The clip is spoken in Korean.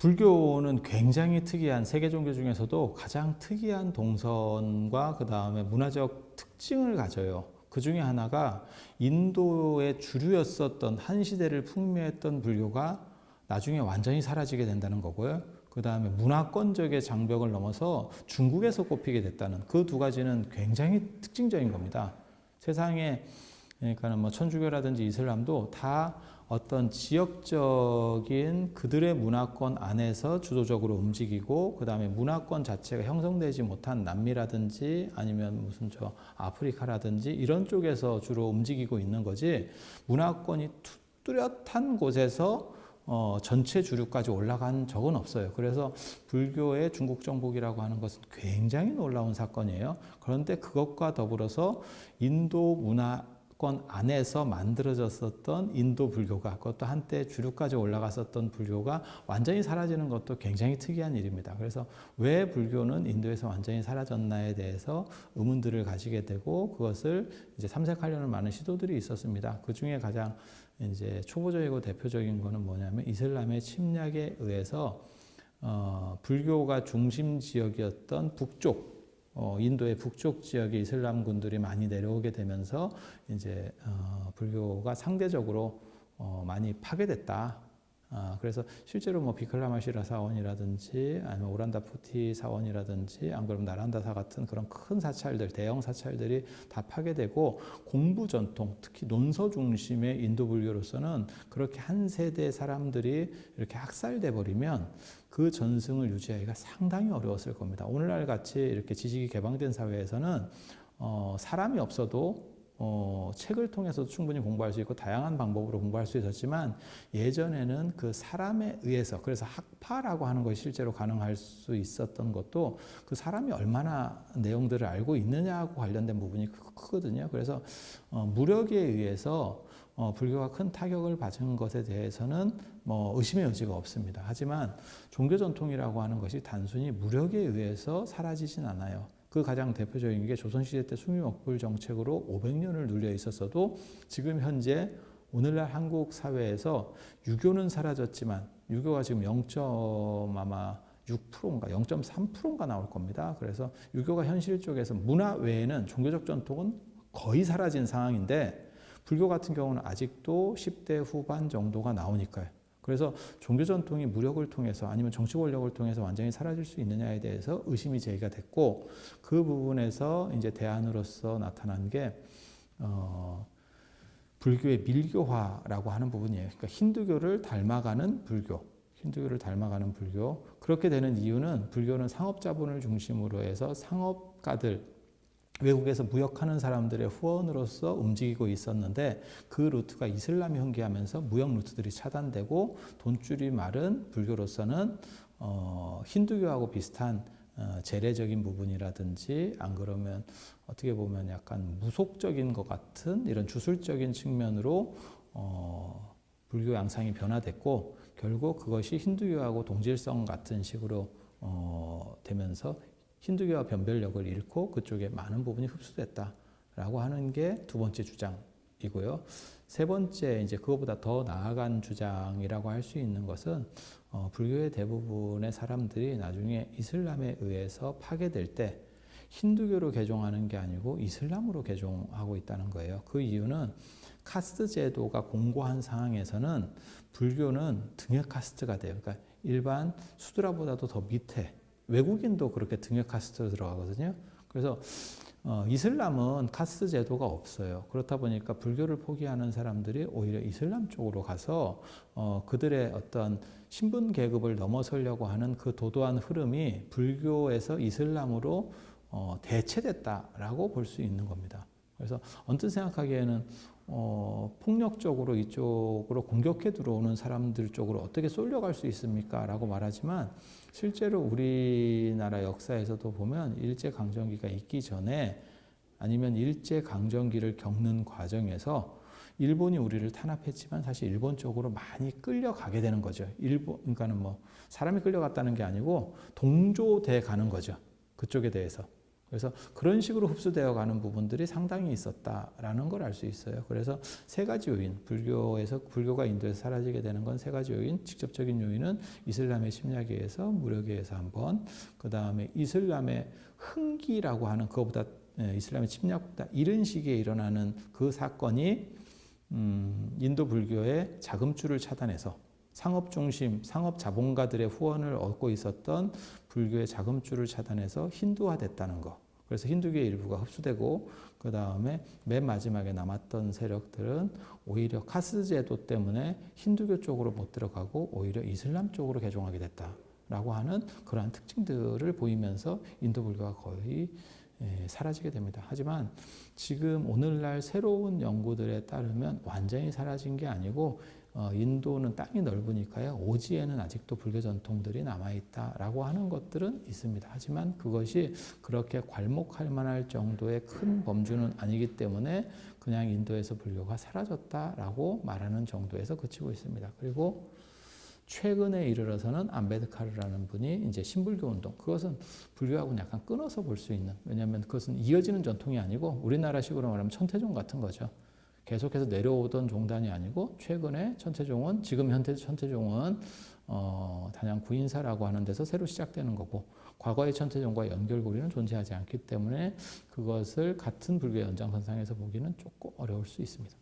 불교는 굉장히 특이한, 세계 종교 중에서도 가장 특이한 동선과 그 다음에 문화적 특징을 가져요. 그 중에 하나가 인도의 주류였었던 한 시대를 풍미했던 불교가 나중에 완전히 사라지게 된다는 거고요. 그 다음에 문화권적의 장벽을 넘어서 중국에서 꼽히게 됐다는 그 두 가지는 굉장히 특징적인 겁니다. 세상에 그러니까 뭐 천주교라든지 이슬람도 다 어떤 지역적인 그들의 문화권 안에서 주도적으로 움직이고, 그 다음에 문화권 자체가 형성되지 못한 남미라든지 아니면 무슨 저 아프리카라든지 이런 쪽에서 주로 움직이고 있는 거지, 문화권이 뚜렷한 곳에서 전체 주류까지 올라간 적은 없어요. 그래서 불교의 중국 정복이라고 하는 것은 굉장히 놀라운 사건이에요. 그런데 그것과 더불어서 인도 문화권 안에서 만들어졌었던 인도 불교가, 그것도 한때 주류까지 올라갔었던 불교가 완전히 사라지는 것도 굉장히 특이한 일입니다. 그래서 왜 불교는 인도에서 완전히 사라졌나에 대해서 의문들을 가지게 되고, 그것을 이제 탐색하려는 많은 시도들이 있었습니다. 그 중에 가장 이제 초보적이고 대표적인 거는 뭐냐면, 이슬람의 침략에 의해서 불교가 중심 지역이었던 북쪽, 인도의 북쪽 지역에 이슬람군들이 많이 내려오게 되면서 이제 불교가 상대적으로 많이 파괴됐다. 그래서 실제로 뭐 비클라마시라 사원이라든지 아니면 오란다푸티 사원이라든지 안 그러면 나란다사 같은 그런 큰 사찰들, 대형 사찰들이 다 파괴되고, 공부 전통, 특히 논서 중심의 인도 불교로서는 그렇게 한 세대 사람들이 이렇게 학살돼 버리면 그 전승을 유지하기가 상당히 어려웠을 겁니다. 오늘날 같이 이렇게 지식이 개방된 사회에서는 사람이 없어도 책을 통해서도 충분히 공부할 수 있고 다양한 방법으로 공부할 수 있었지만, 예전에는 그 사람에 의해서, 그래서 학파라고 하는 것이 실제로 가능할 수 있었던 것도 그 사람이 얼마나 내용들을 알고 있느냐하고 관련된 부분이 크거든요. 그래서 무력에 의해서 불교가 큰 타격을 받은 것에 대해서는 뭐 의심의 여지가 없습니다. 하지만 종교 전통이라고 하는 것이 단순히 무력에 의해서 사라지진 않아요. 그 가장 대표적인 게 조선시대 때 숭유억불 정책으로 500년을 눌려 있었어도 지금 현재 오늘날 한국 사회에서 유교는 사라졌지만, 유교가 지금 0.6%인가 0.3%인가 나올 겁니다. 그래서 유교가 현실 쪽에서 문화 외에는 종교적 전통은 거의 사라진 상황인데, 불교 같은 경우는 아직도 10대 후반 정도가 나오니까요. 그래서 종교 전통이 무력을 통해서 아니면 정치 권력을 통해서 완전히 사라질 수 있느냐에 대해서 의심이 제기가 됐고, 그 부분에서 이제 대안으로서 나타난 게 불교의 밀교화라고 하는 부분이에요. 그러니까 힌두교를 닮아가는 불교. 힌두교를 닮아가는 불교. 그렇게 되는 이유는, 불교는 상업자본을 중심으로 해서 상업가들, 외국에서 무역하는 사람들의 후원으로서 움직이고 있었는데, 그 루트가 이슬람이 흥기하면서 무역 루트들이 차단되고, 돈줄이 마른 불교로서는 힌두교하고 비슷한 재래적인 부분이라든지, 안 그러면 어떻게 보면 약간 무속적인 것 같은 이런 주술적인 측면으로 불교 양상이 변화됐고, 결국 그것이 힌두교하고 동질성 같은 식으로 되면서 힌두교와 변별력을 잃고 그쪽에 많은 부분이 흡수됐다라고 하는 게 두 번째 주장이고요. 세 번째, 이제 그거보다 더 나아간 주장이라고 할 수 있는 것은, 불교의 대부분의 사람들이 나중에 이슬람에 의해서 파괴될 때 힌두교로 개종하는 게 아니고 이슬람으로 개종하고 있다는 거예요. 그 이유는 카스트 제도가 공고한 상황에서는 불교는 등역 카스트가 돼요. 그러니까 일반 수드라보다도 더 밑에, 외국인도 그렇게 등역 카스트로 들어가거든요. 그래서 이슬람은 카스트 제도가 없어요. 그렇다 보니까 불교를 포기하는 사람들이 오히려 이슬람 쪽으로 가서 그들의 어떤 신분 계급을 넘어서려고 하는 그 도도한 흐름이 불교에서 이슬람으로 대체됐다라고 볼 수 있는 겁니다. 그래서 언뜻 생각하기에는 폭력적으로 이쪽으로 공격해 들어오는 사람들 쪽으로 어떻게 쏠려갈 수 있습니까? 라고 말하지만, 실제로 우리나라 역사에서도 보면 일제강점기가 있기 전에, 아니면 일제강점기를 겪는 과정에서 일본이 우리를 탄압했지만 사실 일본 쪽으로 많이 끌려가게 되는 거죠. 그러니까는 뭐 사람이 끌려갔다는 게 아니고 동조돼 가는 거죠. 그쪽에 대해서. 그래서 그런 식으로 흡수되어 가는 부분들이 상당히 있었다라는 걸 알 수 있어요. 그래서 세 가지 요인, 불교가 인도에서 사라지게 되는 건 세 가지 요인. 직접적인 요인은 이슬람의 침략에 의해서, 무력에 의해서 한 번, 그 다음에 이슬람의 흥기라고 하는 그거보다 이슬람의 침략보다 이른 시기에 일어나는 그 사건이 인도 불교의 자금줄을 차단해서 상업 중심, 상업 자본가들의 후원을 얻고 있었던 불교의 자금줄을 차단해서 힌두화됐다는 거. 그래서 힌두교의 일부가 흡수되고 그 다음에 맨 마지막에 남았던 세력들은 오히려 카스트 제도 때문에 힌두교 쪽으로 못 들어가고 오히려 이슬람 쪽으로 개종하게 됐다라고 하는 그러한 특징들을 보이면서 인도 불교가 거의 사라지게 됩니다. 하지만 지금 오늘날 새로운 연구들에 따르면 완전히 사라진 게 아니고 인도는 땅이 넓으니까요. 오지에는 아직도 불교 전통들이 남아있다라고 하는 것들은 있습니다. 하지만 그것이 그렇게 괄목할 만할 정도의 큰 범주는 아니기 때문에 그냥 인도에서 불교가 사라졌다라고 말하는 정도에서 그치고 있습니다. 그리고 최근에 이르러서는 암베드카르라는 분이 이제 신불교 운동, 그것은 불교하고는 약간 끊어서 볼 수 있는, 왜냐하면 그것은 이어지는 전통이 아니고 우리나라식으로 말하면 천태종 같은 거죠. 계속해서 내려오던 종단이 아니고 최근에 천태종은, 지금 현재 천태종은 단양 구인사라고 하는 데서 새로 시작되는 거고, 과거의 천태종과 연결고리는 존재하지 않기 때문에 그것을 같은 불교의 연장선상에서 보기는 조금 어려울 수 있습니다.